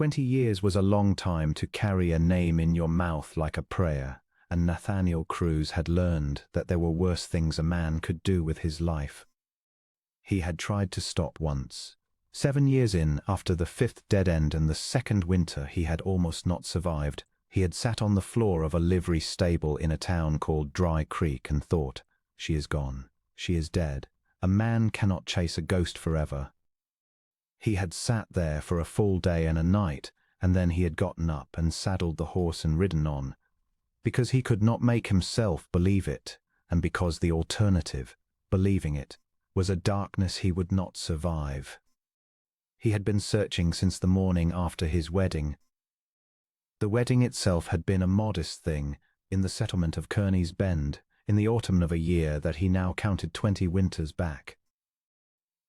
20 years was a long time to carry a name in your mouth like a prayer, and Nathaniel Cruz had learned that there were worse things a man could do with his life. He had tried to stop once. 7 years in, after the 5th dead end and the 2nd winter he had almost not survived, he had sat on the floor of a livery stable in a town called Dry Creek and thought, "She is gone. She is dead. A man cannot chase a ghost forever." He had sat there for a full day and a night, and then he had gotten up and saddled the horse and ridden on, because he could not make himself believe it, and because the alternative, believing it, was a darkness he would not survive. He had been searching since the morning after his wedding. The wedding itself had been a modest thing in the settlement of Kearney's Bend in the autumn of a year that he now counted 20 winters back.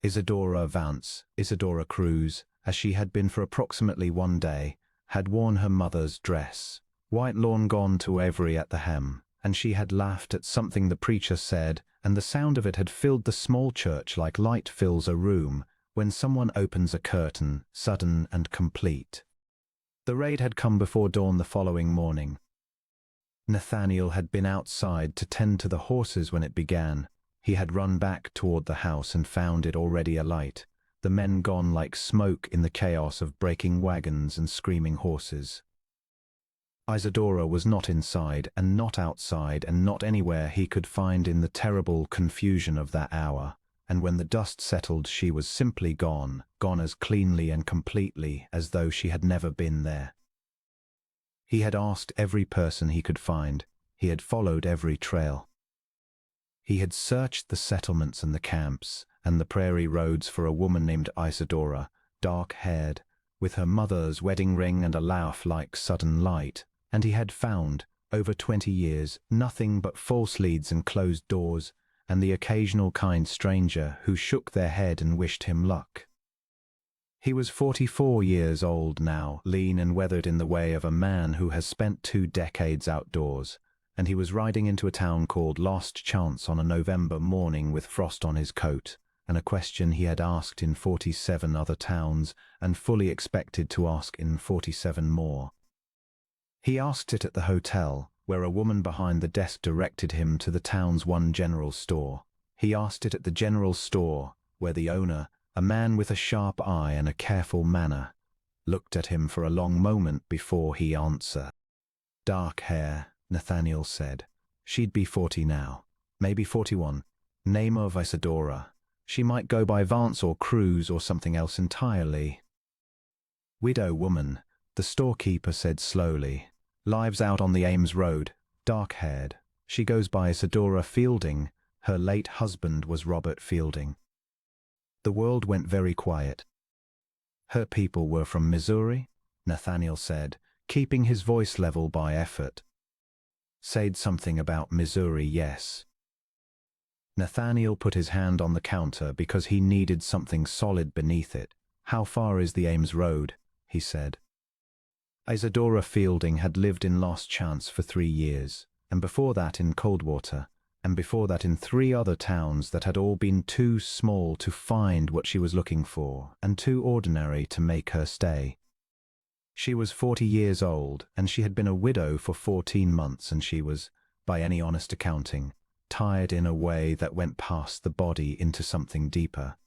Isadora Vance, Isadora Cruz, as she had been for approximately 1 day, had worn her mother's dress, white lawn gone to every at the hem, and she had laughed at something the preacher said, and the sound of it had filled the small church like light fills a room when someone opens a curtain, sudden and complete. The raid had come before dawn the following morning. Nathaniel had been outside to tend to the horses when it began. He had run back toward the house and found it already alight, the men gone like smoke in the chaos of breaking wagons and screaming horses. Isadora was not inside and not outside and not anywhere he could find in the terrible confusion of that hour, and when the dust settled she was simply gone, gone as cleanly and completely as though she had never been there. He had asked every person he could find. He had followed every trail. He had searched the settlements and the camps and the prairie roads for a woman named Isadora, dark-haired, with her mother's wedding ring and a laugh like sudden light, and he had found, over 20 years, nothing but false leads and closed doors, and the occasional kind stranger who shook their head and wished him luck. He was 44 years old now, lean and weathered in the way of a man who has spent 2 decades outdoors, and he was riding into a town called Lost Chance on a November morning with frost on his coat, and a question he had asked in 47 other towns and fully expected to ask in 47 more. He asked it at the hotel, where a woman behind the desk directed him to the town's one general store. He asked it at the general store, where the owner, a man with a sharp eye and a careful manner, looked at him for a long moment before he answered. "Dark hair," Nathaniel said. "She'd be 40 now, maybe 41. Name of Isadora. She might go by Vance or Cruz or something else entirely." "Widow woman," the storekeeper said slowly. "Lives out on the Ames Road, dark-haired. She goes by Isadora Fielding. Her late husband was Robert Fielding." The world went very quiet. "Her people were from Missouri?" Nathaniel said, keeping his voice level by effort. "Said something about Missouri, yes." Nathaniel put his hand on the counter because he needed something solid beneath it. "How far is the Ames Road?" he said. Isadora Fielding had lived in Lost Chance for 3 years, and before that in Coldwater, and before that in 3 other towns that had all been too small to find what she was looking for, and too ordinary to make her stay. She was 40 years old, and she had been a widow for 14 months, and she was, by any honest accounting, tired in a way that went past the body into something deeper.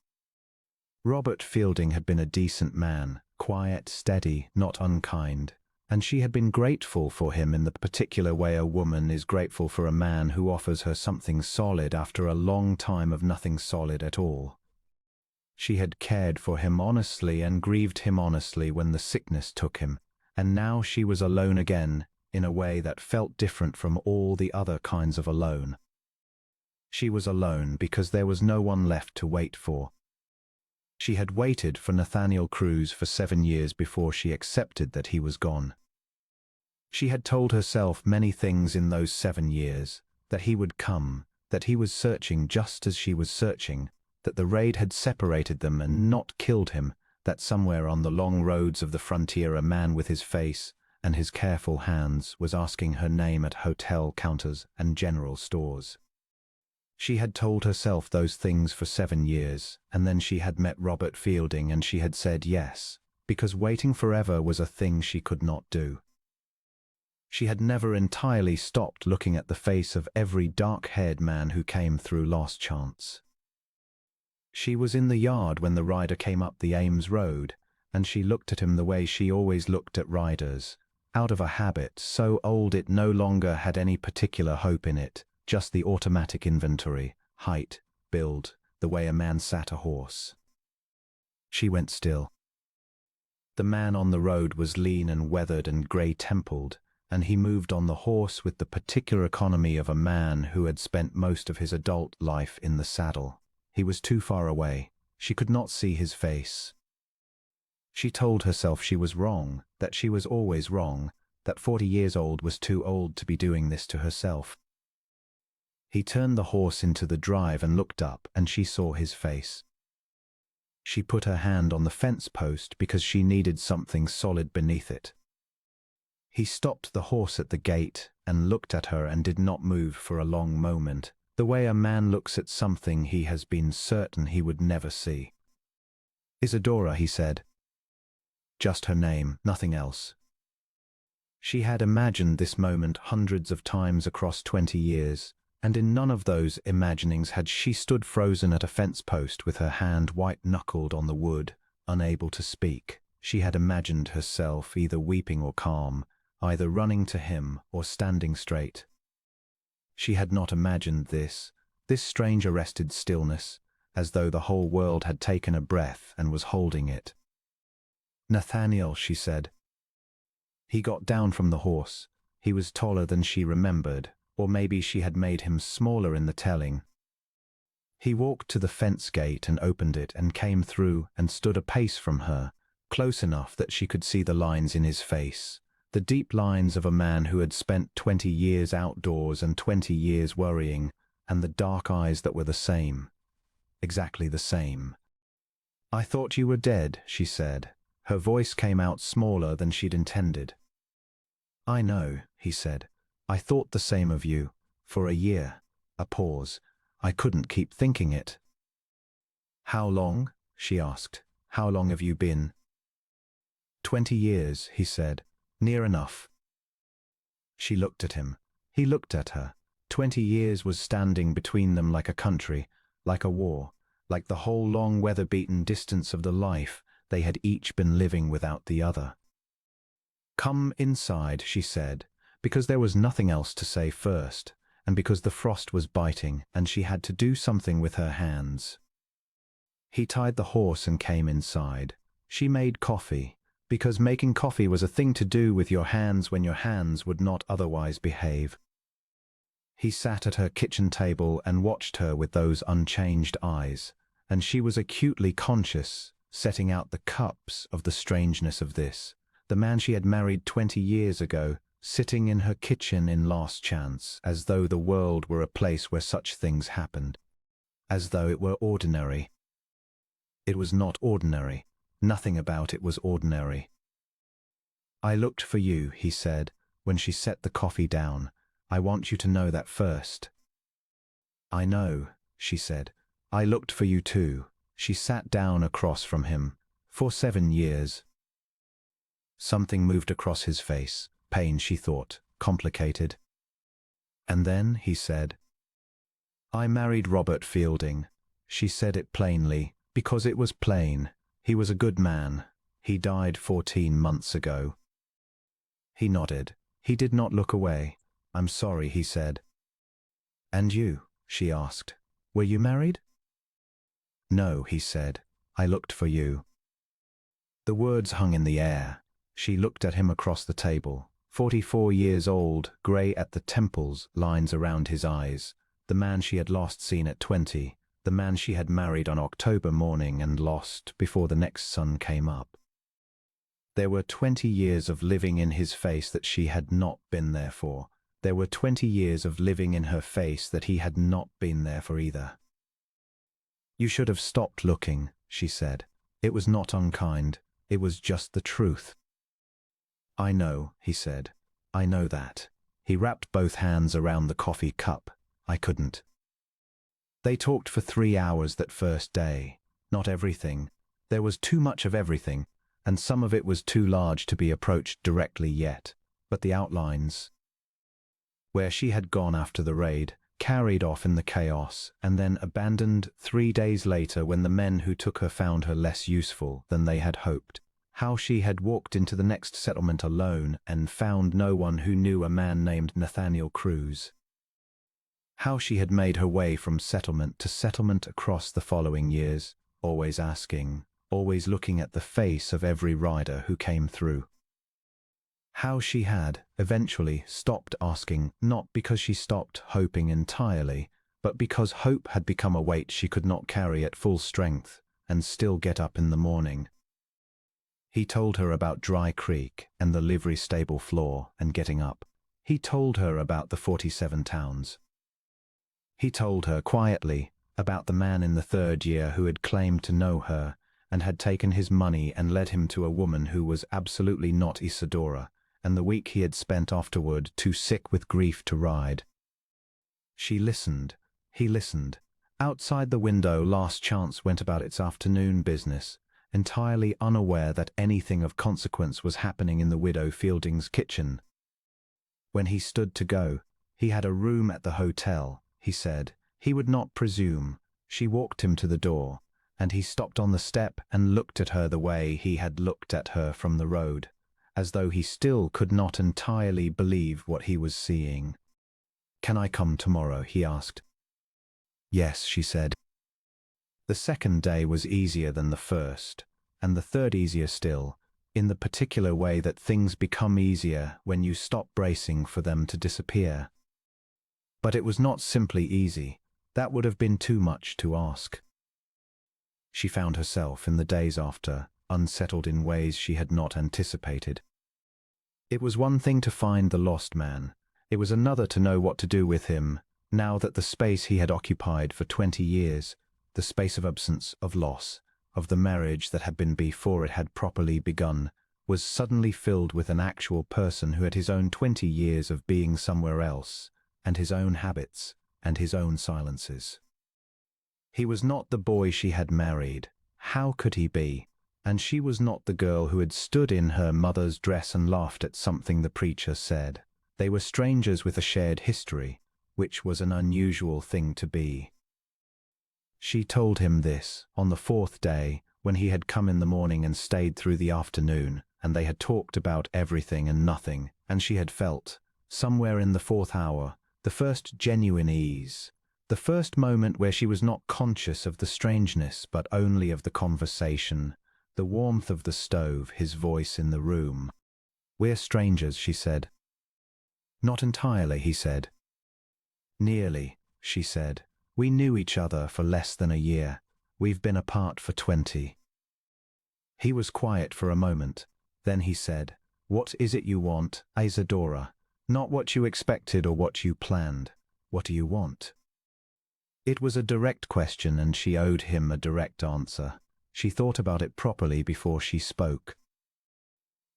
Robert Fielding had been a decent man, quiet, steady, not unkind, and she had been grateful for him in the particular way a woman is grateful for a man who offers her something solid after a long time of nothing solid at all. She had cared for him honestly and grieved him honestly when the sickness took him, and now she was alone again in a way that felt different from all the other kinds of alone. She was alone because there was no one left to wait for. She had waited for Nathaniel Cruz for 7 years before she accepted that he was gone. She had told herself many things in those 7 years, that he would come, that he was searching just as she was searching, that the raid had separated them and not killed him, that somewhere on the long roads of the frontier a man with his face and his careful hands was asking her name at hotel counters and general stores. She had told herself those things for 7 years, and then she had met Robert Fielding and she had said yes, because waiting forever was a thing she could not do. She had never entirely stopped looking at the face of every dark-haired man who came through Last Chance. She was in the yard when the rider came up the Ames Road, and she looked at him the way she always looked at riders, out of a habit so old it no longer had any particular hope in it, just the automatic inventory, height, build, the way a man sat a horse. She went still. The man on the road was lean and weathered and grey-templed, and he moved on the horse with the particular economy of a man who had spent most of his adult life in the saddle. He was too far away. She could not see his face. She told herself she was wrong, that she was always wrong, that 40 years old was too old to be doing this to herself. He turned the horse into the drive and looked up, and she saw his face. She put her hand on the fence post because she needed something solid beneath it. He stopped the horse at the gate and looked at her and did not move for a long moment, the way a man looks at something he has been certain he would never see. "Isadora," he said. Just her name, nothing else. She had imagined this moment hundreds of times across 20 years, and in none of those imaginings had she stood frozen at a fence post with her hand white-knuckled on the wood, unable to speak. She had imagined herself either weeping or calm, either running to him or standing straight. She had not imagined this strange arrested stillness, as though the whole world had taken a breath and was holding it. "Nathaniel," she said. He got down from the horse. He was taller than she remembered, or maybe she had made him smaller in the telling. He walked to the fence gate and opened it and came through and stood a pace from her, close enough that she could see the lines in his face, the deep lines of a man who had spent 20 years outdoors and 20 years worrying, and the dark eyes that were the same, exactly the same. "I thought you were dead," she said. Her voice came out smaller than she'd intended. "I know," he said. "I thought the same of you. For a year." A pause. "I couldn't keep thinking it." "How long?" she asked. "How long have you been?" 20 years, he said. "Near enough." She looked at him. He looked at her. 20 years was standing between them like a country, like a war, like the whole long weather-beaten distance of the life they had each been living without the other. "Come inside," she said, because there was nothing else to say first, and because the frost was biting and she had to do something with her hands. He tied the horse and came inside. She made coffee, because making coffee was a thing to do with your hands when your hands would not otherwise behave. He sat at her kitchen table and watched her with those unchanged eyes, and she was acutely conscious, setting out the cups, of the strangeness of this. The man she had married 20 years ago, sitting in her kitchen in Last Chance, as though the world were a place where such things happened, as though it were ordinary. It was not ordinary. Nothing about it was ordinary. "I looked for you," he said, when she set the coffee down. "I want you to know that first." "I know," she said. "I looked for you too." She sat down across from him. "For 7 years." Something moved across his face. Pain, she thought. Complicated. "And then," he said, "I married Robert Fielding." She said it plainly, because it was plain. He was a good man. He died 14 months ago. He nodded. He did not look away. "I'm sorry," he said. "And you?" she asked. "Were you married?" "No," he said. "I looked for you." The words hung in the air. She looked at him across the table. 44 years old, grey at the temples, lines around his eyes. The man she had last seen at 20. The man she had married on October morning and lost before the next sun came up. There were 20 years of living in his face that she had not been there for. There were 20 years of living in her face that he had not been there for either. "You should have stopped looking," she said. "It was not unkind. It was just the truth." "I know," he said. "I know that." He wrapped both hands around the coffee cup. "I couldn't." They talked for 3 hours that first day. Not everything. There was too much of everything. and some of it was too large to be approached directly yet, but the outlines, where she had gone after the raid, carried off in the chaos, and then abandoned 3 days later when the men who took her found her less useful than they had hoped. How she had walked into the next settlement alone and found no one who knew a man named Nathaniel Cruz. How she had made her way from settlement to settlement across the following years, always asking, always looking at the face of every rider who came through. How she had, eventually, stopped asking, not because she stopped hoping entirely, but because hope had become a weight she could not carry at full strength and still get up in the morning. He told her about Dry Creek and the livery stable floor and getting up. He told her about the 47 towns. He told her quietly about the man in the 3rd year who had claimed to know her and had taken his money and led him to a woman who was absolutely not Isadora, and the week he had spent afterward too sick with grief to ride. She listened. He listened. Outside the window, Last Chance went about its afternoon business, entirely unaware that anything of consequence was happening in the widow Fielding's kitchen. When he stood to go, he had a room at the hotel, he said. He would not presume. She walked him to the door, and he stopped on the step and looked at her the way he had looked at her from the road, as though he still could not entirely believe what he was seeing. "Can I come tomorrow?" he asked. "Yes," she said. The second day was easier than the first, and the third easier still, in the particular way that things become easier when you stop bracing for them to disappear. But it was not simply easy. That would have been too much to ask. She found herself, in the days after, unsettled in ways she had not anticipated. It was one thing to find the lost man. It was another to know what to do with him, now that the space he had occupied for 20 years, the space of absence, of loss, of the marriage that had been before it had properly begun, was suddenly filled with an actual person who had his own 20 years of being somewhere else, and his own habits, and his own silences. He was not the boy she had married. How could he be? And she was not the girl who had stood in her mother's dress and laughed at something the preacher said. They were strangers with a shared history, which was an unusual thing to be. She told him this on the 4th day, when he had come in the morning and stayed through the afternoon, and they had talked about everything and nothing, and she had felt, somewhere in the 4th hour, the first genuine ease, the first moment where she was not conscious of the strangeness but only of the conversation, the warmth of the stove, his voice in the room. "We're strangers," she said. "Not entirely," he said. "Nearly," she said. "We knew each other for less than a year. We've been apart for 20. He was quiet for a moment. Then he said, "What is it you want, Isadora? Not what you expected or what you planned. What do you want?" It was a direct question, and she owed him a direct answer. She thought about it properly before she spoke.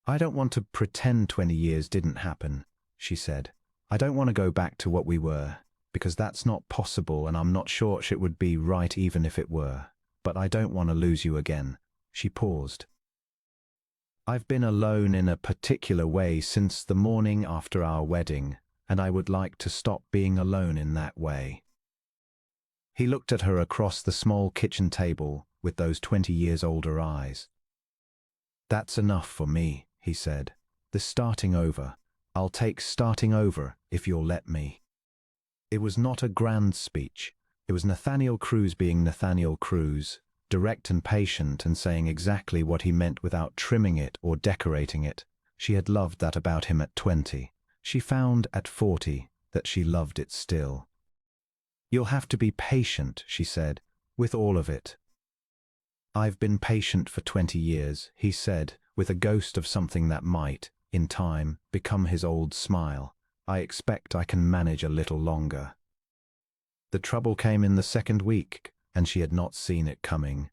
"I don't want to pretend 20 years didn't happen," she said. "I don't want to go back to what we were, because that's not possible, and I'm not sure it would be right even if it were. But I don't want to lose you again." She paused. "I've been alone in a particular way since the morning after our wedding, and I would like to stop being alone in that way." He looked at her across the small kitchen table with those 20 years older eyes. "That's enough for me," he said. "The starting over. I'll take starting over if you'll let me." It was not a grand speech. It was Nathaniel Cruz being Nathaniel Cruz, direct and patient and saying exactly what he meant without trimming it or decorating it. She had loved that about him at 20. She found at 40 that she loved it still. "You'll have to be patient," she said, "with all of it." "I've been patient for 20 years, he said, with a ghost of something that might, in time, become his old smile. "I expect I can manage a little longer." The trouble came in the 2nd week, and she had not seen it coming.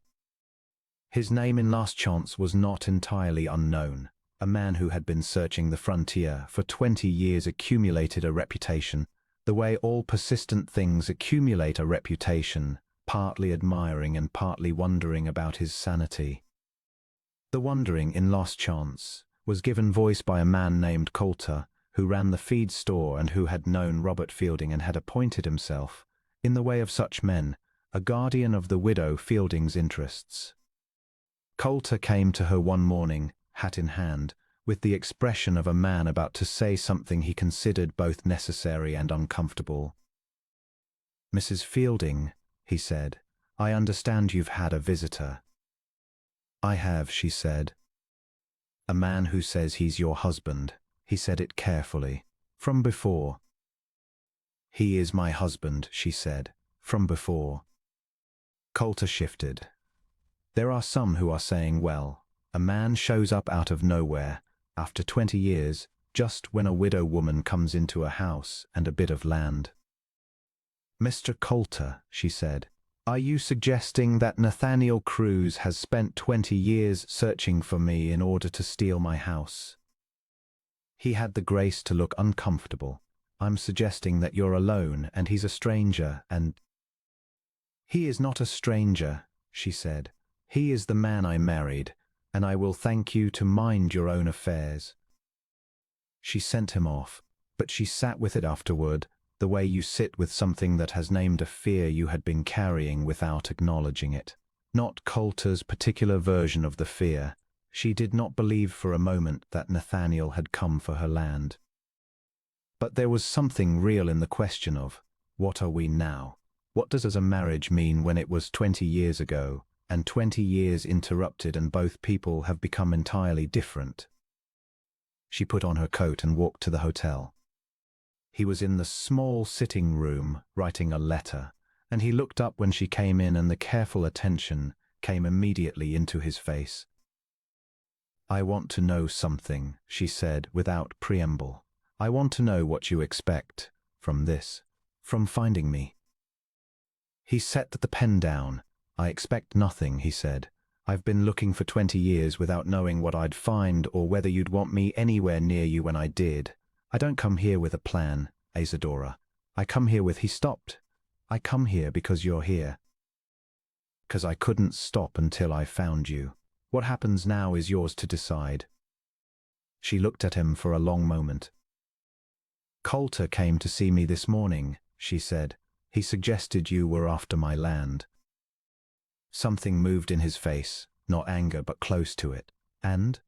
His name in Last Chance was not entirely unknown. A man who had been searching the frontier for 20 years accumulated a reputation, the way all persistent things accumulate a reputation, partly admiring and partly wondering about his sanity. The wandering in Last Chance was given voice by a man named Coulter, who ran the feed store and who had known Robert Fielding and had appointed himself, in the way of such men, a guardian of the widow Fielding's interests. Coulter came to her one morning, hat in hand, with the expression of a man about to say something he considered both necessary and uncomfortable. "Mrs. Fielding," he said, "I understand you've had a visitor." "I have," she said. "A man who says he's your husband." He said it carefully. "From before." "He is my husband," she said. "From before." Coulter shifted. "There are some who are saying, well, a man shows up out of nowhere, after 20 years, just when a widow woman comes into a house and a bit of land." "Mr. Coulter," she said, "are you suggesting that Nathaniel Cruz has spent 20 years searching for me in order to steal my house?" He had the grace to look uncomfortable. "I'm suggesting that you're alone and he's a stranger and—" "He is not a stranger," she said. "He is the man I married, and I will thank you to mind your own affairs." She sent him off, but she sat with it afterward, the way you sit with something that has named a fear you had been carrying without acknowledging it. Not Coulter's particular version of the fear. She did not believe for a moment that Nathaniel had come for her land. But there was something real in the question of, what are we now? What does a marriage mean when it was 20 years ago, and 20 years interrupted and both people have become entirely different? She put on her coat and walked to the hotel. He was in the small sitting room writing a letter, and he looked up when she came in, and the careful attention came immediately into his face. "I want to know something," she said without preamble. "I want to know what you expect from this, from finding me." He set the pen down. "I expect nothing," he said. "I've been looking for 20 years without knowing what I'd find or whether you'd want me anywhere near you when I did. I don't come here with a plan, Isadora. I come here with—" He stopped. "I come here because you're here. 'Cause I couldn't stop until I found you. What happens now is yours to decide." She looked at him for a long moment. "Coulter came to see me this morning," she said. "He suggested you were after my land." Something moved in his face, not anger but close to it. "And?"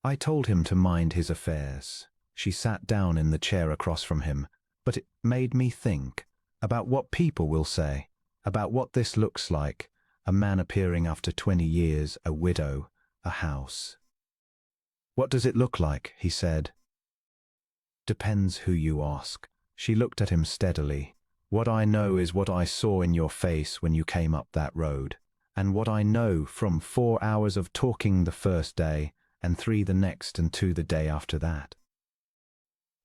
"I told him to mind his affairs." She sat down in the chair across from him. "But it made me think about what people will say, about what this looks like, a man appearing after 20 years, a widow, a house." "What does it look like?" he said. "Depends who you ask." She looked at him steadily. "What I know is what I saw in your face when you came up that road, and what I know from 4 hours of talking the first day, and 3 the next, and 2 the day after that.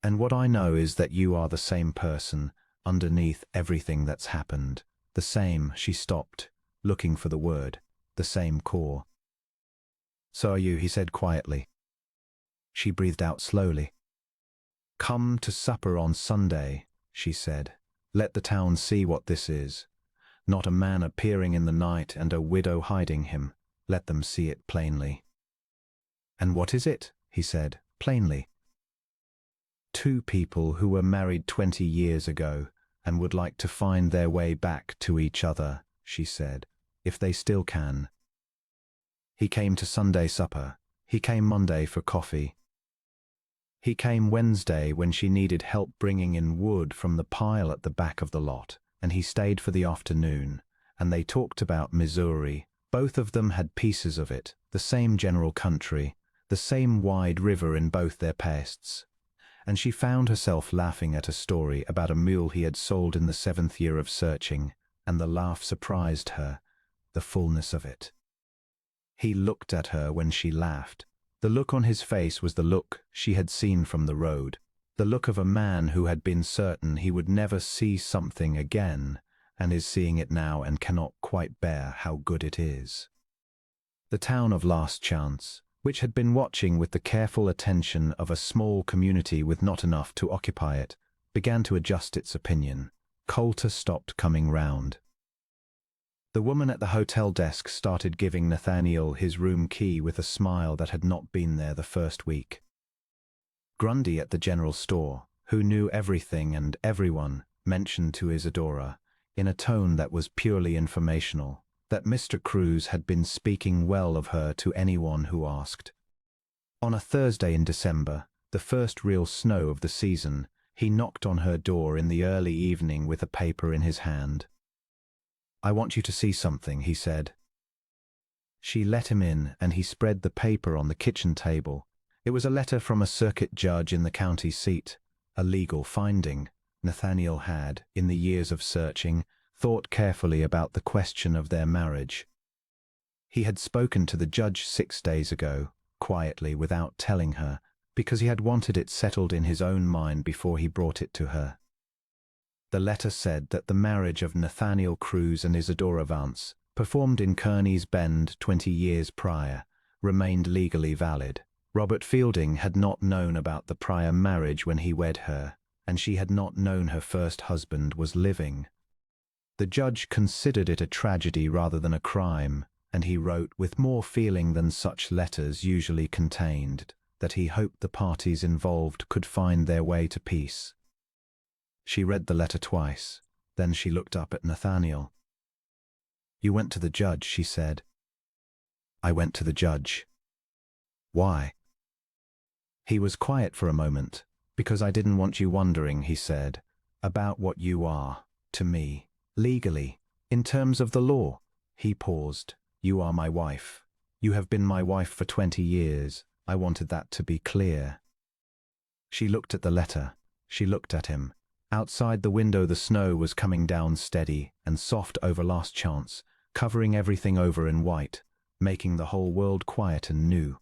And what I know is that you are the same person underneath everything that's happened. The same," she stopped, looking for the word, "the same core." "So are you," he said quietly. She breathed out slowly. "Come to supper on Sunday," she said. "Let the town see what this is. Not a man appearing in the night and a widow hiding him. Let them see it plainly." "And what is it?" he said, plainly. "2 people who were married 20 years ago and would like to find their way back to each other," she said, "if they still can. He came to Sunday supper. He came Monday for coffee. He came Wednesday when she needed help bringing in wood from the pile at the back of the lot, and he stayed for the afternoon, and they talked about Missouri. Both of them had pieces of it, the same general country, the same wide river in both their pasts. And she found herself laughing at a story about a mule he had sold in the 7th year of searching, and the laugh surprised her, the fullness of it. He looked at her when she laughed. The look on his face was the look she had seen from the road, the look of a man who had been certain he would never see something again, and is seeing it now and cannot quite bear how good it is. The town of Last Chance, which had been watching with the careful attention of a small community with not enough to occupy it, began to adjust its opinion. Coulter stopped coming round. The woman at the hotel desk started giving Nathaniel his room key with a smile that had not been there the first week. Grundy at the general store, who knew everything and everyone, mentioned to Isadora, in a tone that was purely informational, that Mr. Cruz had been speaking well of her to anyone who asked. On a Thursday in December, the first real snow of the season, he knocked on her door in the early evening with a paper in his hand. "I want you to see something," he said. She let him in, and he spread the paper on the kitchen table. It was a letter from a circuit judge in the county seat, a legal finding. Nathaniel had, in the years of searching, thought carefully about the question of their marriage. He had spoken to the judge 6 days ago, quietly, without telling her, because he had wanted it settled in his own mind before he brought it to her. The letter said that the marriage of Nathaniel Cruz and Isadora Vance, performed in Kearney's Bend 20 years prior, remained legally valid. Robert Fielding had not known about the prior marriage when he wed her, and she had not known her first husband was living. The judge considered it a tragedy rather than a crime, and he wrote, with more feeling than such letters usually contained, that he hoped the parties involved could find their way to peace. She read the letter twice, then she looked up at Nathaniel. "You went to the judge," she said. "I went to the judge." "Why?" He was quiet for a moment. "Because I didn't want you wondering," he said, "about what you are, to me, legally, in terms of the law." He paused. "You are my wife. You have been my wife for 20 years. I wanted that to be clear." She looked at the letter. She looked at him. Outside the window the snow was coming down steady and soft over Last Chance, covering everything over in white, making the whole world quiet and new.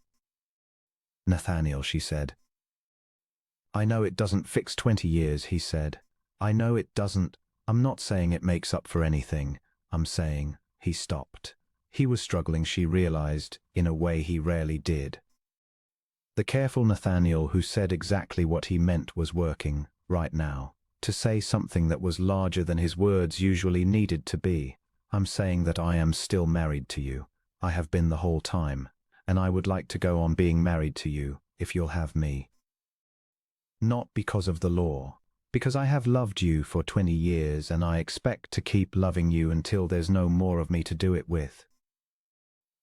"Nathaniel," she said. "I know it doesn't fix 20 years, he said. "I know it doesn't. I'm not saying it makes up for anything. I'm saying—" He stopped. He was struggling, she realized, in a way he rarely did. The careful Nathaniel who said exactly what he meant was working, right now, to say something that was larger than his words usually needed to be. "I'm saying that I am still married to you. I have been the whole time, and I would like to go on being married to you, if you'll have me. Not because of the law, because I have loved you for 20 years and I expect to keep loving you until there's no more of me to do it with."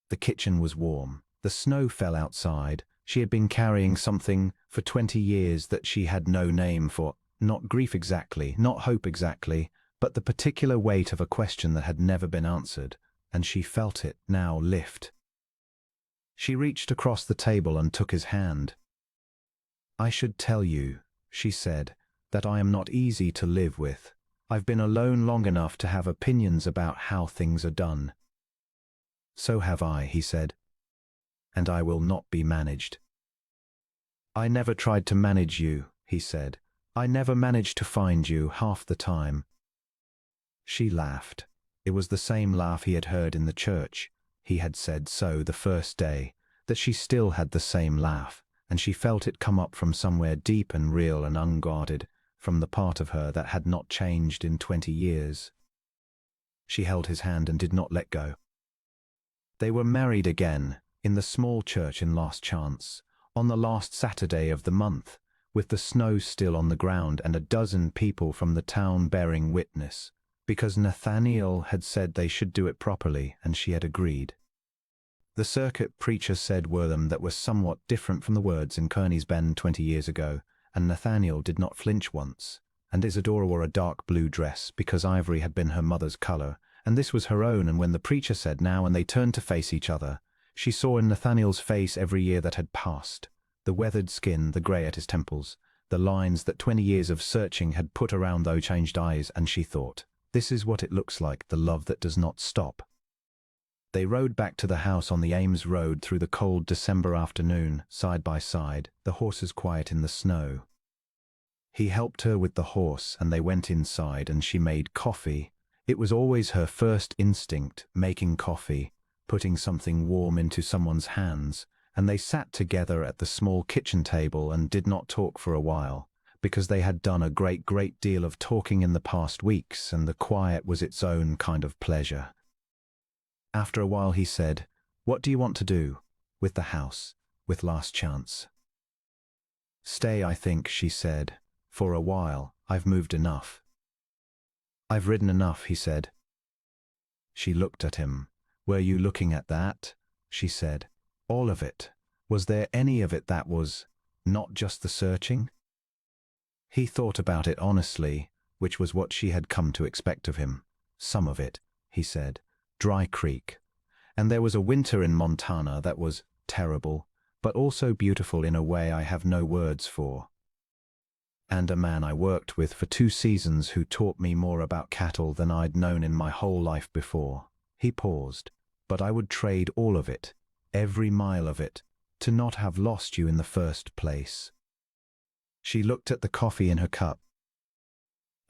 The kitchen was warm. The snow fell outside. She had been carrying something for 20 years that she had no name for, not grief exactly, not hope exactly, but the particular weight of a question that had never been answered, and she felt it now lift. She reached across the table and took his hand. "I should tell you," she said, "that I am not easy to live with. I've been alone long enough to have opinions about how things are done." "So have I," he said. "And I will not be managed." "I never tried to manage you," he said. "I never managed to find you half the time." She laughed. It was the same laugh he had heard in the church. He had said so the first day, that she still had the same laugh, and she felt it come up from somewhere deep and real and unguarded, from the part of her that had not changed in 20 years. She held his hand and did not let go. They were married again, in the small church in Last Chance, on the last Saturday of the month, with the snow still on the ground and a dozen people from the town bearing witness, because Nathaniel had said they should do it properly, and she had agreed. The circuit preacher said words that were somewhat different from the words in Kearney's Bend 20 years ago, and Nathaniel did not flinch once, and Isadora wore a dark blue dress because ivory had been her mother's color, and this was her own, and when the preacher said now and they turned to face each other, she saw in Nathaniel's face every year that had passed, the weathered skin, the grey at his temples, the lines that 20 years of searching had put around those changed eyes, and she thought, "This is what it looks like, the love that does not stop." They rode back to the house on the Ames Road through the cold December afternoon, side by side, the horses quiet in the snow. He helped her with the horse, and they went inside, and she made coffee. It was always her first instinct, making coffee, putting something warm into someone's hands, and they sat together at the small kitchen table and did not talk for a while, because they had done a great deal of talking in the past weeks, and the quiet was its own kind of pleasure. After a while he said, "What do you want to do? With the house, with Last Chance?" "Stay, I think," she said. "For a while. I've moved enough." "I've ridden enough," he said. She looked at him. "Were you looking at that?" she said. "All of it. Was there any of it that was not just the searching?" He thought about it honestly, which was what she had come to expect of him. "Some of it," he said. "Dry Creek. And there was a winter in Montana that was terrible, but also beautiful in a way I have no words for. And a man I worked with for 2 seasons who taught me more about cattle than I'd known in my whole life before." He paused. "But I would trade all of it, every mile of it, to not have lost you in the first place." She looked at the coffee in her cup.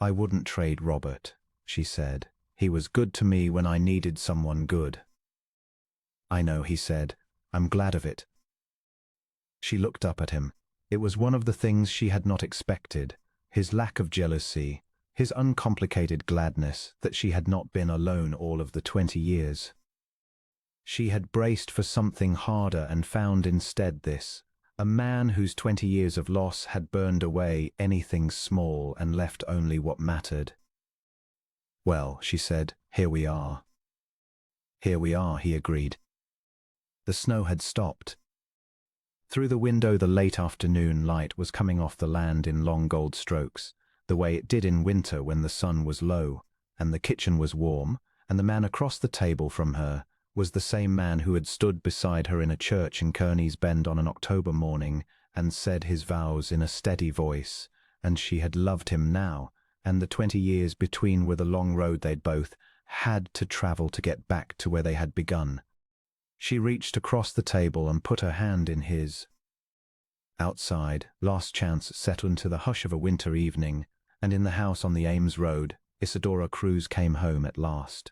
"I wouldn't trade Robert," she said. "He was good to me when I needed someone good." "I know," he said. "I'm glad of it." She looked up at him. It was one of the things she had not expected, his lack of jealousy, his uncomplicated gladness that she had not been alone all of the 20 years. She had braced for something harder and found instead this, a man whose 20 years of loss had burned away anything small and left only what mattered. "Well," she said, "here we are." "Here we are," he agreed. The snow had stopped. Through the window the late afternoon light was coming off the land in long gold strokes, the way it did in winter when the sun was low, and the kitchen was warm, and the man across the table from her was the same man who had stood beside her in a church in Kearney's Bend on an October morning and said his vows in a steady voice, and she had loved him now, and the 20 years between were the long road they'd both had to travel to get back to where they had begun. She reached across the table and put her hand in his. Outside, Last Chance settled into the hush of a winter evening, and in the house on the Ames Road, Isadora Cruz came home at last.